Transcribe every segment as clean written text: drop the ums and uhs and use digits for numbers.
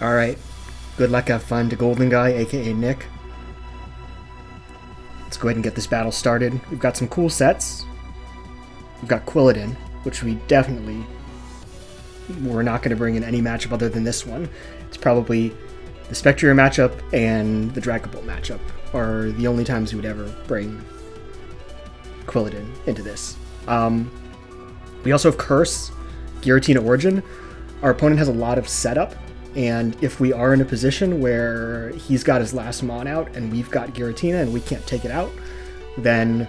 Alright. Good luck, have fun to Golden Guy, aka Nick. Let's go ahead and get this battle started. We've got some cool sets. We've got Quilladin, which we're not going to bring in any matchup other than this one. It's probably the Spectrier matchup and the Dragon matchup are the only times we would ever bring Quilladin into this. We also have Curse, Giratina Origin. Our opponent has a lot of setup, and if we are in a position where he's got his last Mon out and we've got Giratina and we can't take it out, then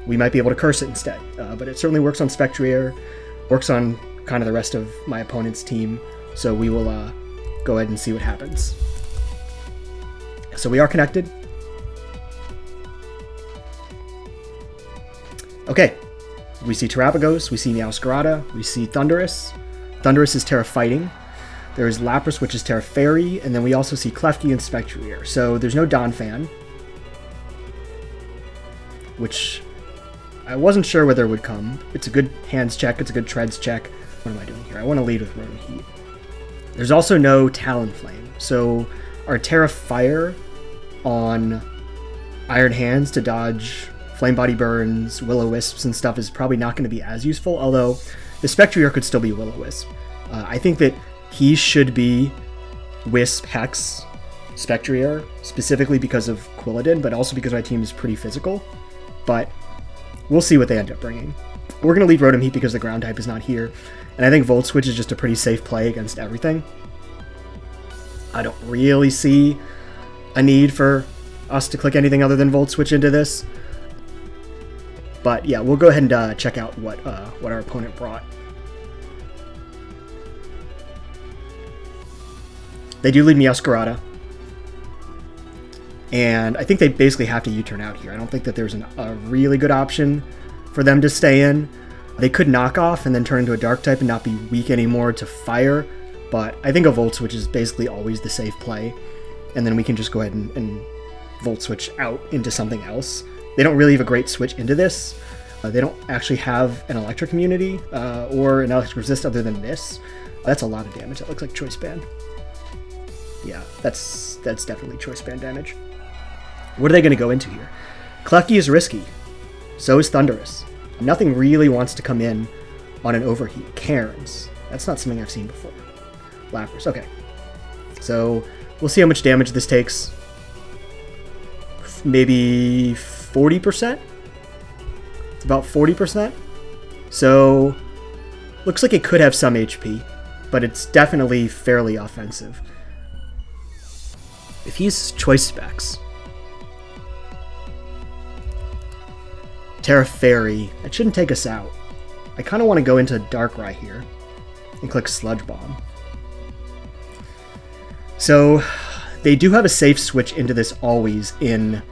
we might be able to Curse it instead. But it certainly works on Spectrier, works on kind of the rest of my opponent's team, so we will go ahead and see what happens. So we are connected. Okay, we see Terrapagos, we see Meowscarada, we see Thundurus. Thundurus is Terra Fighting. There is Lapras, which is Terra Fairy, and then we also see Klefki and Spectrier. So there's no Donphan, which I wasn't sure whether it would come. It's a good hands check, it's a good treads check. What am I doing here? I want to lead with Rotom Heat. There's also no Talonflame, so our Terra Fire on Iron Hands to dodge Flame Body Burns, Will-O-Wisps and stuff is probably not going to be as useful, although the Spectrier could still be Will-O-Wisp. I think that he should be Wisp, Hex, Spectrier, specifically because of Quilladin, but also because my team is pretty physical. But we'll see what they end up bringing. We're going to leave Rotom Heat because the ground type is not here, and I think Volt Switch is just a pretty safe play against everything. I don't really see a need for us to click anything other than Volt Switch into this. But yeah, we'll go ahead and check out what our opponent brought. They do lead Meowscarada, and I think they basically have to U-turn out here. I don't think that there's a really good option for them to stay in. They could knock off and then turn into a dark type and not be weak anymore to fire, but I think a Volt Switch is basically always the safe play, and then we can just go ahead and Volt Switch out into something else. They don't really have a great switch into this. They don't actually have an electric immunity or an electric resist other than this. That's a lot of damage. That looks like Choice Band. Yeah, that's definitely Choice Band damage. What are they going to go into here? Klefki is risky. So is Thundurus. Nothing really wants to come in on an Overheat. Cairns. That's not something I've seen before. Lapras. Okay. So we'll see how much damage this takes. Maybe 40%? It's about 40%. So looks like it could have some HP, but it's definitely fairly offensive. If he's Choice Specs, Terra Fairy, that shouldn't take us out. I kind of want to go into Darkrai here and click Sludge Bomb. So they do have a safe switch into this always in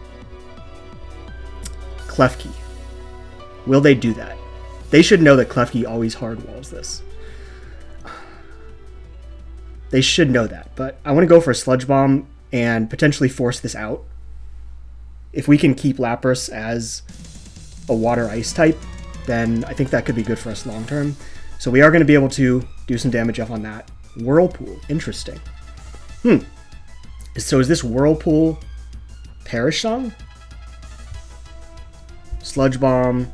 Klefki. Will they do that? They should know that Klefki always hardwalls this. They should know that, but I want to go for a Sludge Bomb and potentially force this out. If we can keep Lapras as a water-ice type, then I think that could be good for us long term. So we are going to be able to do some damage up on that. Whirlpool, interesting. So is this Whirlpool Perish Song? Sludge Bomb.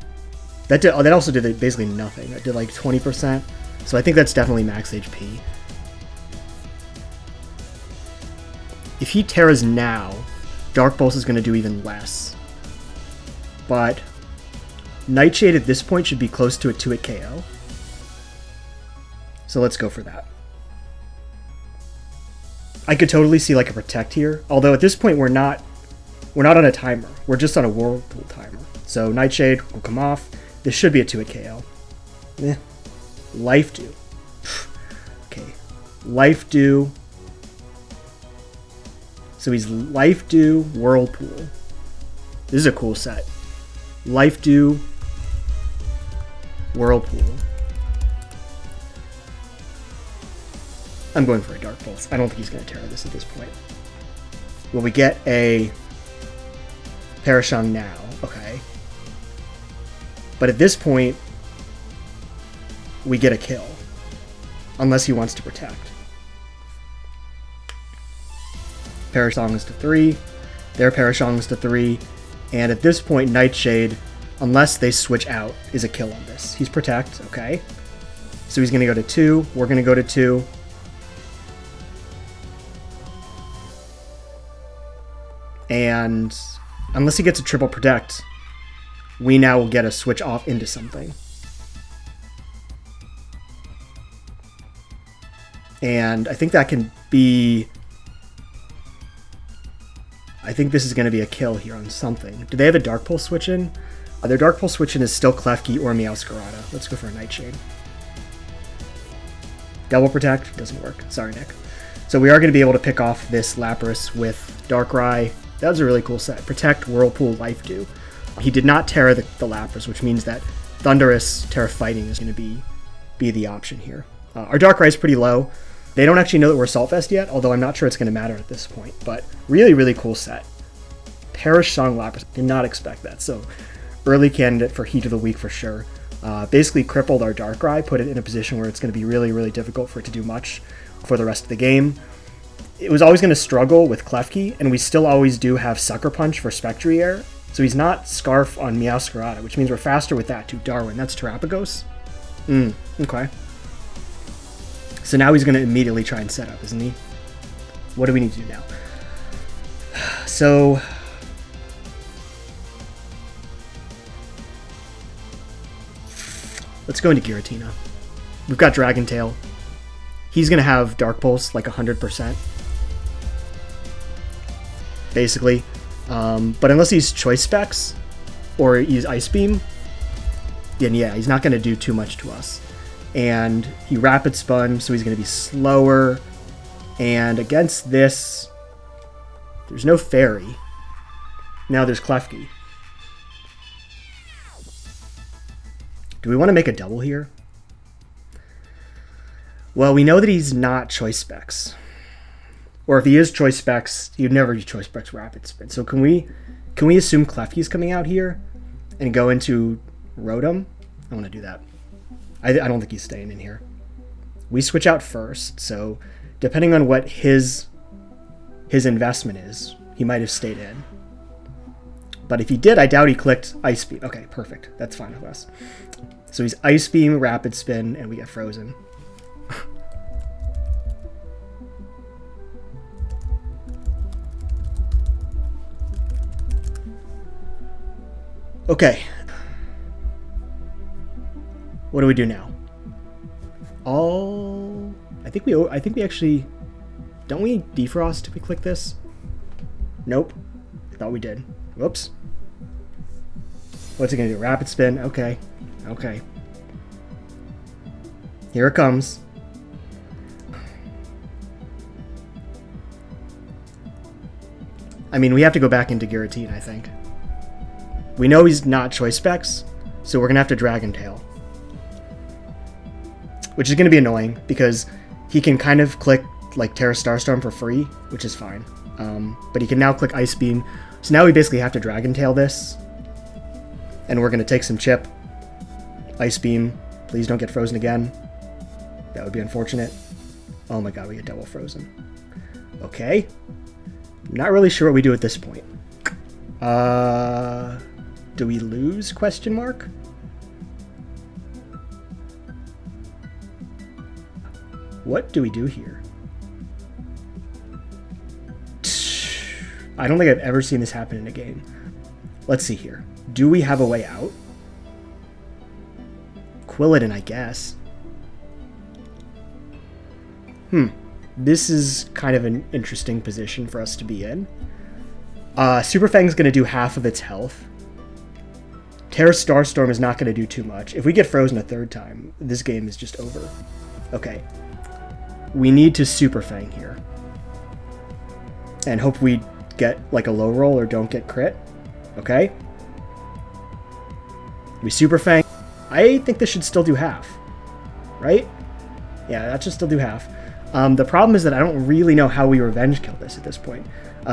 That also did basically nothing. It did like 20%. So I think that's definitely max HP. If he Terras now, Dark Pulse is going to do even less. But Nightshade at this point should be close to a 2-hit KO. So let's go for that. I could totally see like a Protect here, although at this point we're not on a timer. We're just on a Whirlpool timer. So Nightshade will come off. This should be a 2-hit KO. Life Dew. Okay. Life Dew. So he's Life Dew, Whirlpool. This is a cool set. Life Dew, Whirlpool. I'm going for a Dark Pulse. I don't think he's going to Terra this at this point. Will we get a Parashung now? Okay. But at this point, we get a kill. Unless he wants to protect. Parashongs to 3. Their Parashongs to 3. And at this point, Nightshade, unless they switch out, is a kill on this. He's Protect, okay. So he's going to go to 2. We're going to go to 2. And unless he gets a triple Protect, we now will get a switch off into something. And I think that can be... I think this is going to be a kill here on something. Do they have a Dark Pulse switch in? Their Dark Pulse switch in is still Klefki or Meowscarada. Let's go for a Nightshade. Double Protect? Doesn't work. Sorry, Nick. So we are going to be able to pick off this Lapras with Darkrai. That was a really cool set. Protect, Whirlpool, Life Dew. He did not Terra the Lapras, which means that Thundurus Terra Fighting is going to be the option here. Our Darkrai is pretty low. They don't actually know that we're Saltfest yet, although I'm not sure it's going to matter at this point. But really, really cool set. Perish Song Lapras. Did not expect that. So early candidate for Heat of the Week for sure. Basically crippled our Darkrai, put it in a position where it's going to be really, really difficult for it to do much for the rest of the game. It was always going to struggle with Klefki, and we still always do have Sucker Punch for Spectrier. So he's not Scarf on Meowscarada, which means we're faster with that too. Darwin, that's Terrapagos? Okay. So now he's going to immediately try and set up, isn't he? What do we need to do now? So... let's go into Giratina. We've got Dragon Tail. He's going to have Dark Pulse like 100%. Basically. But unless he's Choice Specs or he's Ice Beam, then yeah, he's not going to do too much to us. And he Rapid Spun, so he's going to be slower. And against this, there's no Fairy. Now there's Klefki. Do we want to make a double here? Well, we know that he's not Choice Specs. Or if he is Choice Specs, he'd never use Choice Specs Rapid Spin. So can we assume Klefki's coming out here and go into Rotom? I want to do that. I don't think he's staying in here. We switch out first, so depending on what his investment is, he might have stayed in. But if he did, I doubt he clicked Ice Beam. Okay, perfect. That's fine with us. So he's Ice Beam, Rapid Spin, and we get Frozen. Okay. What do we do now? I think we actually... Don't we defrost if we click this? Nope. I thought we did. Whoops. What's it gonna do? Rapid Spin? Okay. Okay. Here it comes. I mean, we have to go back into Giratina, I think. We know he's not Choice Specs, so we're gonna have to Dragon Tail. Which is gonna be annoying, because he can kind of click like Terra Starstorm for free, which is fine. But he can now click Ice Beam. So now we basically have to Dragon Tail this. And we're gonna take some chip. Ice Beam. Please don't get frozen again. That would be unfortunate. Oh my god, we get double frozen. Okay. Not really sure what we do at this point. Do we lose? Question mark? What do we do here? I don't think I've ever seen this happen in a game. Let's see here. Do we have a way out? Quilladin, I guess. This is kind of an interesting position for us to be in. Super Fang's going to do half of its health. Terra Starstorm is not going to do too much. If we get frozen a third time, this game is just over. Okay. We need to Super Fang here. And hope we get like a low roll or don't get crit. Okay. We Super Fang. I think this should still do half. Right? Yeah, that should still do half. The problem is that I don't really know how we revenge kill this at this point.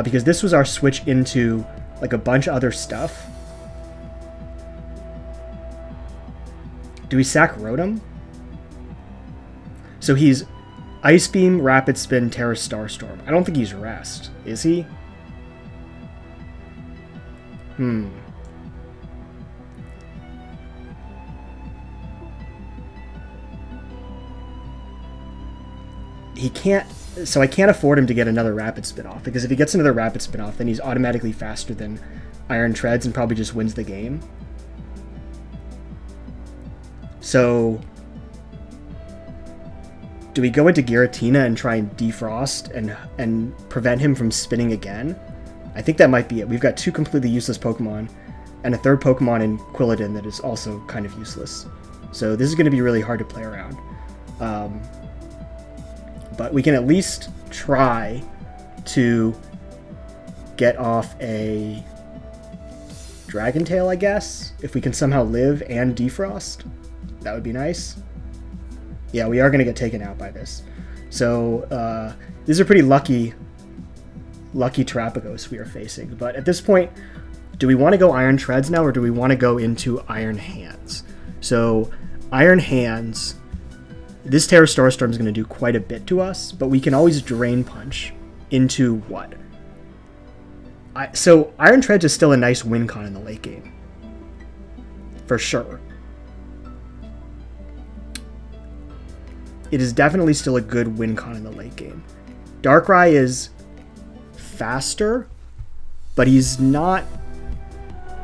Because this was our switch into like a bunch of other stuff. Do we sack Rotom? So he's Ice Beam, Rapid Spin, Terra Starstorm. I don't think he's Rest. Is he? He can't... So I can't afford him to get another Rapid Spin off, because if he gets another Rapid Spin off, then he's automatically faster than Iron Treads and probably just wins the game. So... do we go into Giratina and try and defrost and prevent him from spinning again? I think that might be it. We've got 2 completely useless Pokemon and a third Pokemon in Quilladin that is also kind of useless. So this is going to be really hard to play around. But we can at least try to get off a Dragon Tail, I guess. If we can somehow live and defrost, that would be nice. Yeah, we are going to get taken out by this. So, these are pretty lucky Terapagos we are facing. But at this point, do we want to go Iron Treads now, or do we want to go into Iron Hands? So, Iron Hands, this Terra Starstorm is going to do quite a bit to us, but we can always Drain Punch into what? So, Iron Treads is still a nice win con in the late game. For sure. It is definitely still a good win con in the late game. Darkrai is faster, but he's not...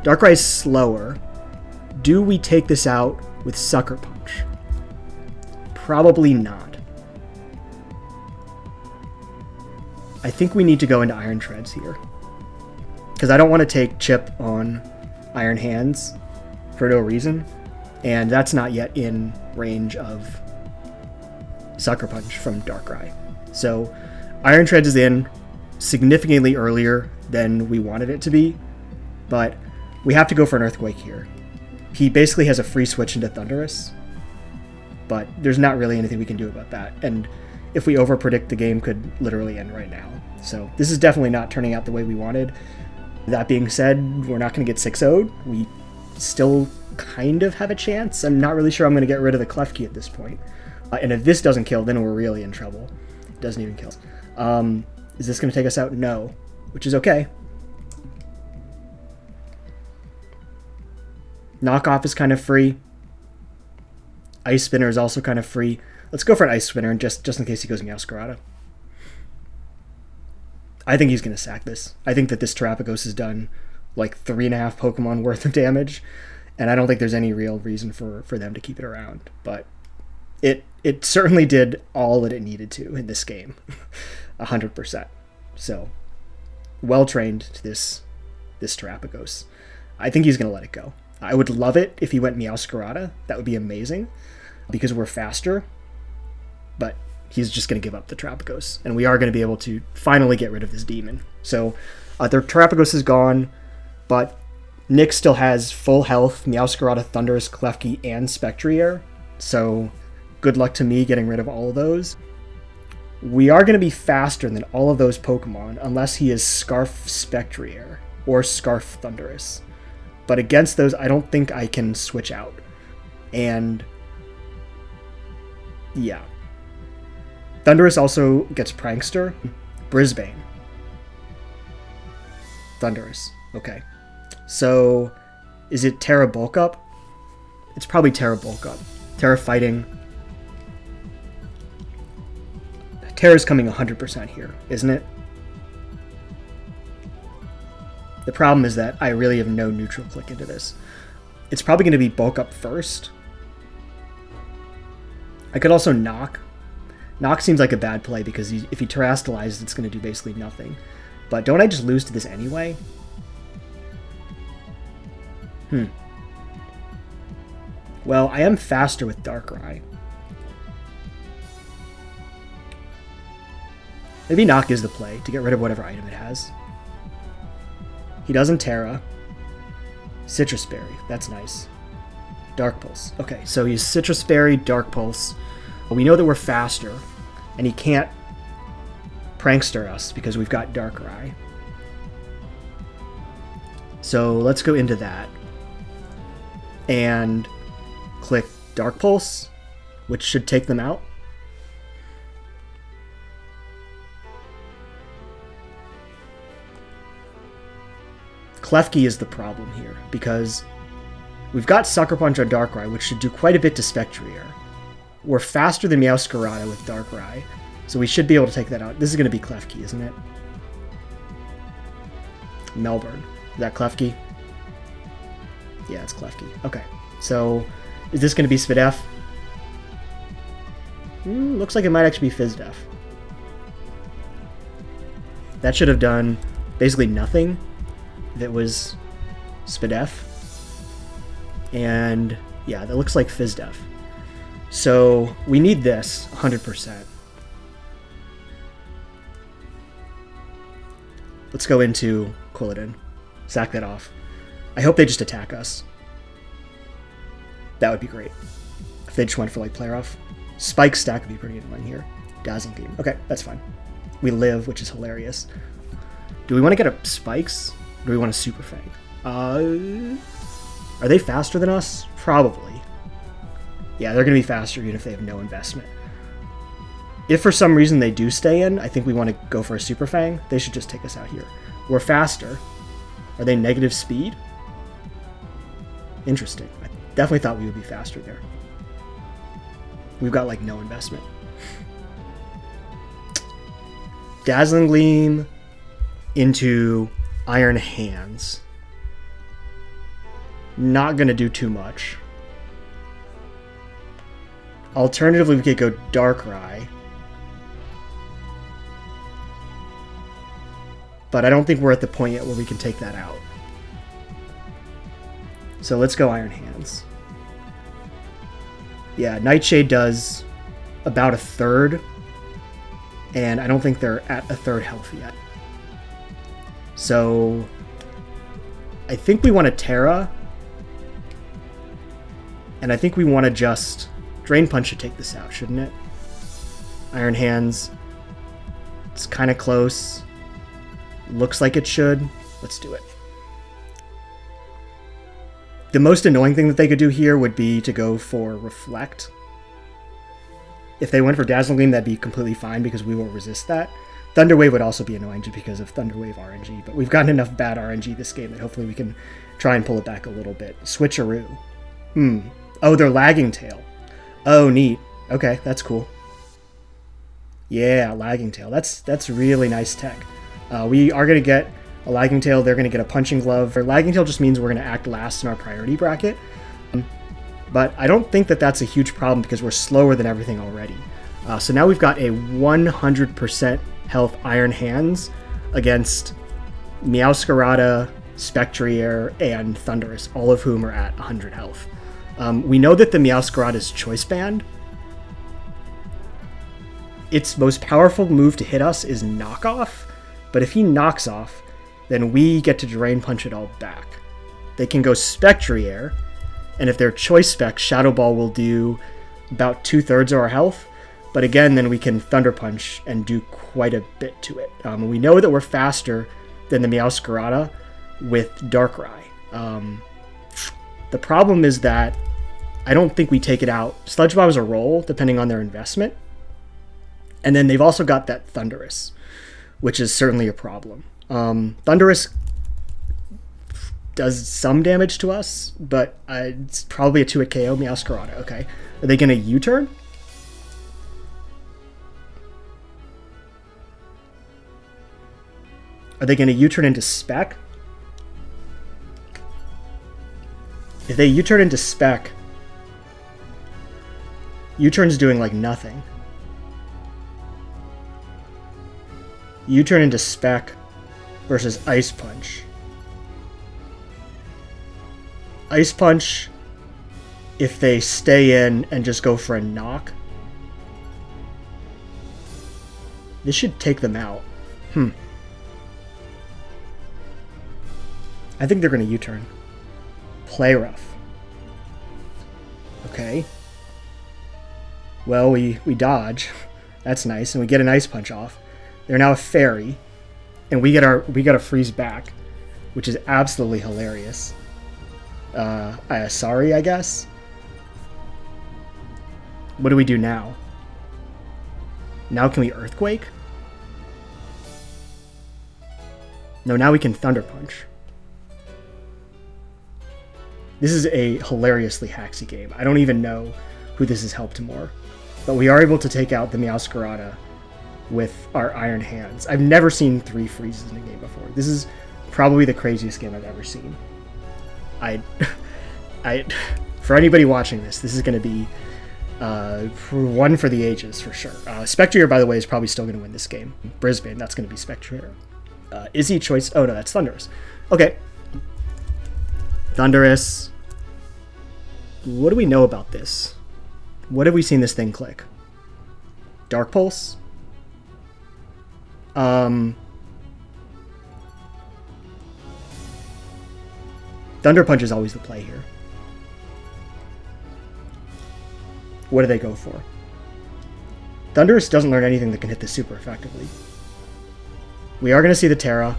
Darkrai is slower. Do we take this out with Sucker Punch? Probably not. I think we need to go into Iron Treads here, because I don't want to take Chip on Iron Hands for no reason, and that's not yet in range of Sucker Punch from Darkrai. So Iron Treads is in significantly earlier than we wanted it to be, but we have to go for an Earthquake here. He basically has a free switch into Thundurus, but there's not really anything we can do about that, and if we overpredict, the game could literally end right now. So this is definitely not turning out the way we wanted. That being said, we're not going to get 6-0'd. We still kind of have a chance. I'm not really sure I'm going to get rid of the Klefki at this point. And if this doesn't kill, then we're really in trouble. It doesn't even kill. Is this going to take us out? No. Which is okay. Knockoff is kind of free. Ice Spinner is also kind of free. Let's go for an Ice Spinner, and just in case he goes Meowscarada. I think he's going to sack this. I think that this Terapagos has done like 3.5 Pokemon worth of damage, and I don't think there's any real reason for them to keep it around. But it certainly did all that it needed to in this game. 100%. So, well trained to this Terapagos. I think he's going to let it go. I would love it if he went Meowscarada. That would be amazing, because we're faster. But he's just going to give up the Terapagos, and we are going to be able to finally get rid of this demon. So, the Terapagos is gone, but Nick still has full health, Meowscarada, Thundurus, Klefki, and Spectrier. So, good luck to me getting rid of all of those. We are going to be faster than all of those Pokemon, unless he is Scarf Spectrier or Scarf Thundurus. But against those, I don't think I can switch out. And yeah. Thundurus also gets Prankster. Brisbane. Thundurus. Okay. So, is it Terra Bulk Up? It's probably Terra Bulk Up. Terra Fighting. Terra's coming 100% here, isn't it? The problem is that I really have no neutral click into this. It's probably going to be Bulk Up first. I could also Knock. Knock seems like a bad play, because if he Terastallizes, it's going to do basically nothing. But don't I just lose to this anyway? Well, I am faster with Darkrai. Maybe Knock is the play, to get rid of whatever item it has. He doesn't Terra. Citrus Berry, that's nice. Dark Pulse. Okay, so he's Citrus Berry, Dark Pulse. We know that we're faster, and he can't Prankster us because we've got Darkrai. So let's go into that. And click Dark Pulse, which should take them out. Klefki is the problem here, because we've got Sucker Punch on Darkrai, which should do quite a bit to Spectrier. We're faster than Meowscarada with Darkrai, so we should be able to take that out. This is going to be Klefki, isn't it? Melbourne. Is that Klefki? Yeah, it's Klefki. Okay, so is this going to be Svidef? Looks like it might actually be Fizdef. That should have done basically nothing if it was Svidef. And yeah, that looks like Fizdef. So we need this 100%. Let's go into Quilladin. Sack that off. I hope they just attack us. That would be great. If they just went for like Play Rough. Spike stack would be pretty annoying here. Dazzling Beam. Okay, that's fine. We live, which is hilarious. Do we want to get a Spikes? Or do we want a Super Fang? Are they faster than us? Probably. Yeah, they're going to be faster even if they have no investment. If for some reason they do stay in, I think we want to go for a Super Fang. They should just take us out here. We're faster. Are they negative speed? Interesting. I definitely thought we would be faster there. We've got like no investment. Dazzling Gleam into Iron Hands. Not going to do too much. Alternatively, we could go Darkrai. But I don't think we're at the point yet where we can take that out. So let's go Iron Hands. Yeah, Nightshade does about a third. And I don't think they're at a third health yet. So I think we want to Terra. And I think we want to just... Drain Punch should take this out, shouldn't it? Iron Hands. It's kind of close. Looks like it should. Let's do it. The most annoying thing that they could do here would be to go for Reflect. If they went for Dazzling Gleam, that'd be completely fine because we will resist that. Thunder Wave would also be annoying just because of Thunder Wave RNG, but we've gotten enough bad RNG this game that hopefully we can try and pull it back a little bit. Switcheroo. Oh, they're Lagging Tail. Oh, neat. Okay, that's cool. Yeah, Lagging Tail. That's really nice tech. We are going to get a Lagging Tail. They're going to get a Punching Glove. Or Lagging Tail just means we're going to act last in our priority bracket. But I don't think that that's a huge problem because we're slower than everything already. So now we've got a 100% health Iron Hands against Meowscarada, Spectrier, and Thundurus, all of whom are at 100 health. We know that the Meowscarada is Choice Band. Its most powerful move to hit us is Knock Off, but if he knocks off, then we get to Drain Punch it all back. They can go Spectrier, and if they're Choice Spec, Shadow Ball will do about 2/3 of our health, but again, then we can Thunder Punch and do quite a bit to it. We know that we're faster than the Meowscarada with Darkrai. The problem is that I don't think we take it out. Sludge Bombs a roll, depending on their investment. And then they've also got that Thundurus, which is certainly a problem. Thundurus does some damage to us, but it's probably a 2-hit KO. Meowscarada, okay. Are they going to U-turn? Are they going to U-turn into Spec? If they U-turn into Spec, U-turn's doing like nothing. U-turn into Spec versus Ice Punch. Ice Punch, if they stay in and just go for a knock, this should take them out. I think they're going to U-turn. Play Rough. Okay. Well, we dodge. That's nice, and we get an Ice Punch off. They're now a Fairy, and we get a Freeze back, which is absolutely hilarious. Sorry, I guess. What do we do now? Now can we Earthquake? No, now we can Thunder Punch. This is a hilariously hacksy game. I don't even know who this has helped more. But we are able to take out the Meowscarada with our Iron Hands. I've never seen 3 freezes in a game before. This is probably the craziest game I've ever seen. For anybody watching this is going to be one for the ages for sure. Spectrier, by the way, is probably still going to win this game. Brisbane, that's going to be Spectrier. Izzy choice. Oh no, that's Thundurus. Okay. Thundurus. What do we know about this? What have we seen this thing click? Dark Pulse? Thunder Punch is always the play here. What do they go for? Thundurus doesn't learn anything that can hit this super effectively. We are going to see the Terra.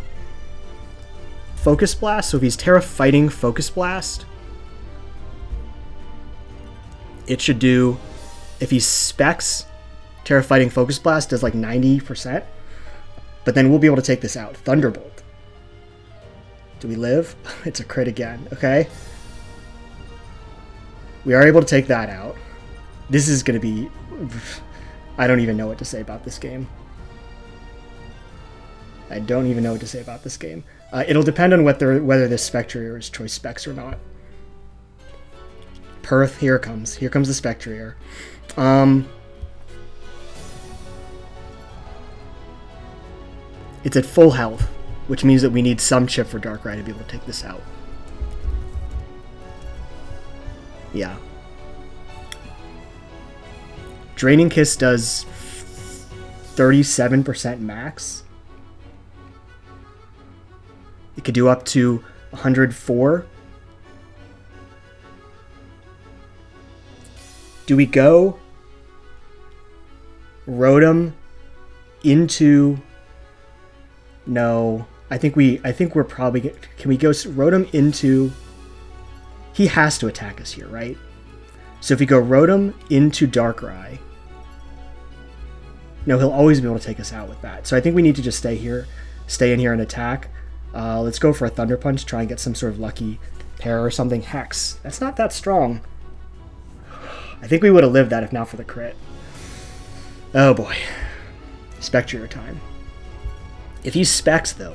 Focus Blast, so if he's Terra fighting Focus Blast, it should do, if he specs Terra fighting Focus Blast, does like 90%, but then we'll be able to take this out. Thunderbolt. Do we live? It's a crit again, okay? We are able to take that out. This is going to be, I don't even know what to say about this game. I don't even know what to say about this game. It'll depend on whether this Spectrier is choice specs or not. Perth, here it comes. Here comes the Spectrier. It's at full health, which means that we need some chip for Darkrai to be able to take this out. Yeah. Draining Kiss does 37% max. It could do up to 104. Do we go Rotom into... No, I think we're probably... Can we go Rotom into... He has to attack us here, right? So if we go Rotom into Darkrai... No, he'll always be able to take us out with that. So I think we need to just stay in here and attack. Let's go for a Thunder Punch, try and get some sort of lucky pair or something. Hex. That's not that strong. I think we would have lived that if not for the crit. Oh boy. Spectrier time. If he's Specs, though,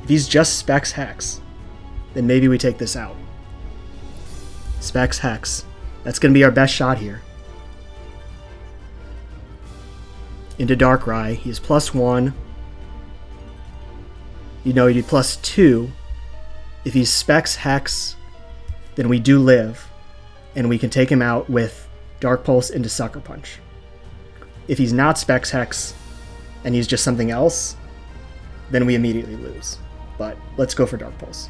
if he's just Specs Hex, then maybe we take this out. Specs Hex. That's going to be our best shot here. Into Darkrai. He is +1. You know, he'd be +2. If he's Specs Hex, then we do live, and we can take him out with Dark Pulse into Sucker Punch. If he's not Specs Hex, and he's just something else, then we immediately lose. But let's go for Dark Pulse.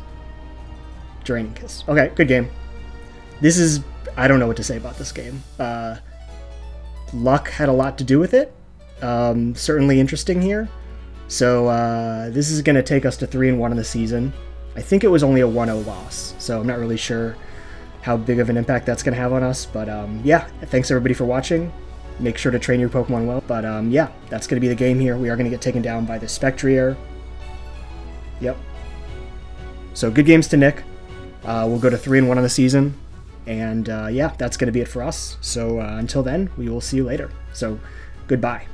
Draining Kiss. Okay, good game. This is... I don't know what to say about this game. Luck had a lot to do with it. Certainly interesting here. So this is going to take us to 3-1 in the season. I think it was only a 1-0 loss, so I'm not really sure how big of an impact that's going to have on us. But yeah, thanks everybody for watching. Make sure to train your Pokemon well. But yeah, that's going to be the game here. We are going to get taken down by the Spectrier. Yep. So good games to Nick. We'll go to 3-1 on the season. And yeah, that's going to be it for us. So until then, we will see you later. So goodbye.